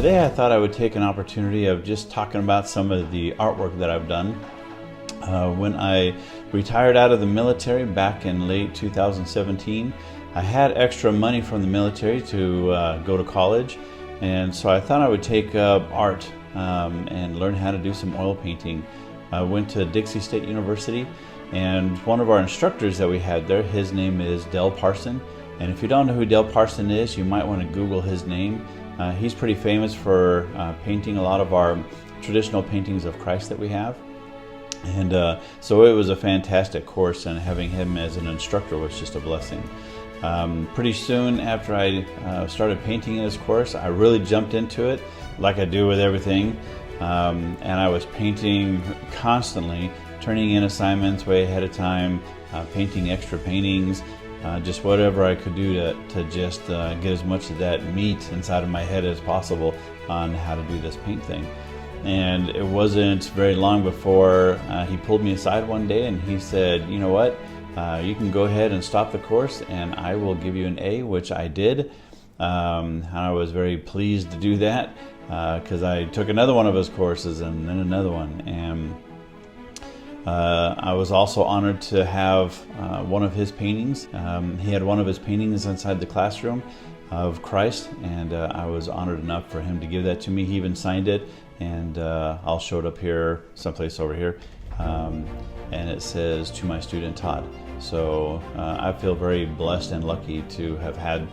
Today I thought I would take an opportunity of just talking about some of the artwork that I've done. When I retired out of the military back in late 2017, I had extra money from the military to go to college, and so I thought I would take up art and learn how to do some oil painting. I went to Dixie State University, and one of our instructors that we had there, his name is Del Parson. And if you don't know who Del Parson is, you might want to Google his name. He's pretty famous for painting a lot of our traditional paintings of Christ that we have. And so it was a fantastic course, and having him as an instructor was just a blessing. Pretty soon after I started painting in this course, I really jumped into it like I do with everything. And I was painting constantly, turning in assignments way ahead of time, painting extra paintings, just whatever I could do to just get as much of that meat inside of my head as possible on how to do this paint thing. And it wasn't very long before he pulled me aside one day and he said, you know what, you can go ahead and stop the course and I will give you an A, which I did. And I was very pleased to do that because I took another one of his courses and then another one. And I was also honored to have one of his paintings. He had one of his paintings inside the classroom of Christ, and I was honored enough for him to give that to me. He even signed it, and I'll show it up here, someplace over here, and it says, "To my student Todd." So I feel very blessed and lucky to have had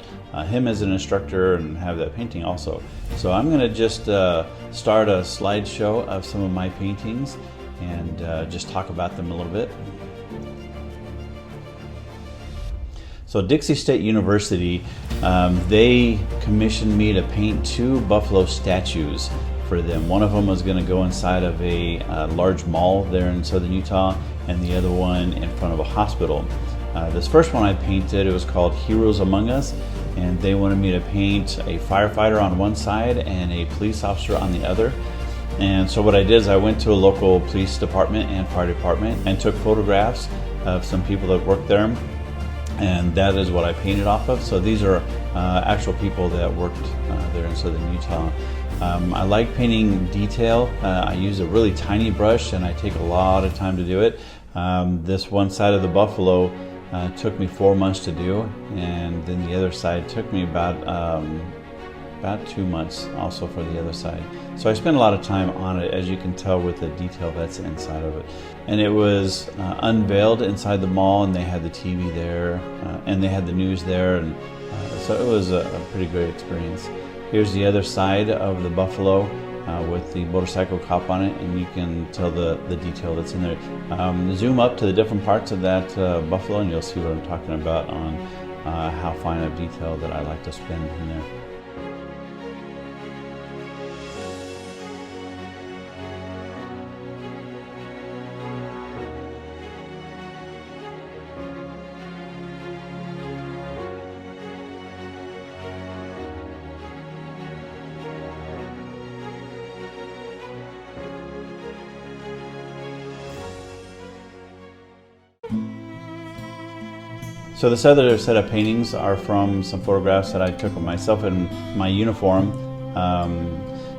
him as an instructor and have that painting also. So I'm going to just start a slideshow of some of my paintings and just talk about them a little bit. So Dixie State University, they commissioned me to paint 2 buffalo statues for them. One of them was going to go inside of a large mall there in southern Utah, and the other one in front of a hospital. This first one I painted, it was called Heroes Among Us, and they wanted me to paint a firefighter on one side and a police officer on the other. And so what I did is I went to a local police department and fire department and took photographs of some people that worked there, and that is what I painted off of. So these are actual people that worked there in southern Utah. I like painting detail. I use a really tiny brush and I take a lot of time to do it. This one side of the buffalo took me 4 months to do, and then the other side took me about 2 months also for the other side. So I spent a lot of time on it, as you can tell with the detail that's inside of it. And it was unveiled inside the mall, and they had the TV there, and they had the news there, and so it was a pretty great experience. Here's the other side of the buffalo with the motorcycle cop on it, and you can tell the detail that's in there. Zoom up to the different parts of that buffalo and you'll see what I'm talking about on how fine of detail that I like to spend in there. So this other set of paintings are from some photographs that I took of myself in my uniform.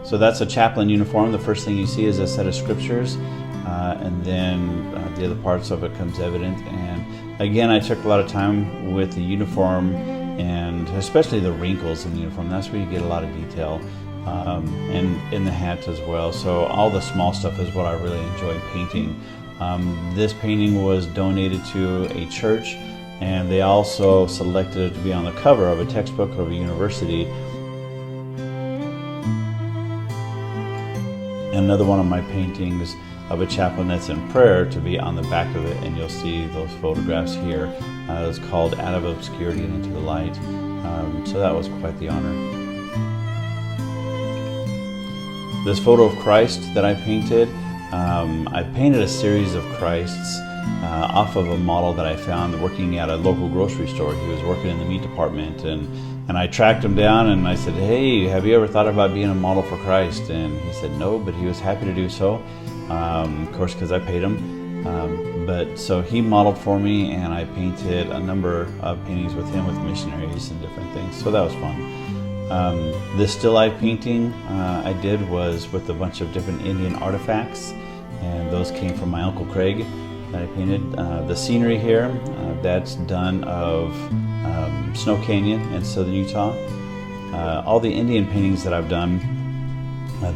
So that's a chaplain uniform. The first thing you see is a set of scriptures, and then the other parts of it comes evident. And again, I took a lot of time with the uniform, and especially the wrinkles in the uniform. That's where you get a lot of detail, and in the hat as well. So all the small stuff is what I really enjoy painting. This painting was donated to a church, and they also selected it to be on the cover of a textbook of a university. Another one of my paintings of a chaplain that's in prayer to be on the back of it, and you'll see those photographs here. It's called Out of Obscurity and Into the Light. So that was quite the honor. This photo of Christ that I painted, I painted a series of Christs off of a model that I found working at a local grocery store. He was working in the meat department, and I tracked him down and I said, "Hey, have you ever thought about being a model for Christ?" And he said no, but he was happy to do so, of course, because I paid him. But so he modeled for me, and I painted a number of paintings with him with missionaries and different things, so that was fun. This still life painting I did was with a bunch of different Indian artifacts, and those came from my Uncle Craig that I painted. The scenery here, that's done of Snow Canyon in southern Utah. All the Indian paintings that I've done,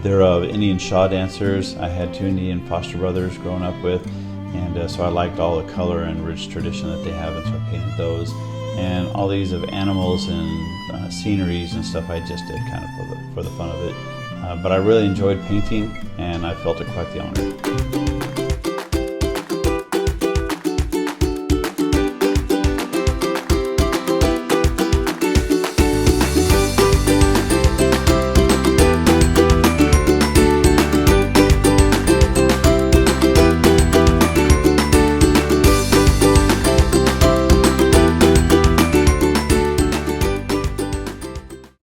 they're of Indian Shaw dancers. I had 2 Indian foster brothers growing up with, and so I liked all the color and rich tradition that they have, and so I painted those. And all these of animals and sceneries and stuff I just did kind of for the fun of it. But I really enjoyed painting, and I felt it quite the honor.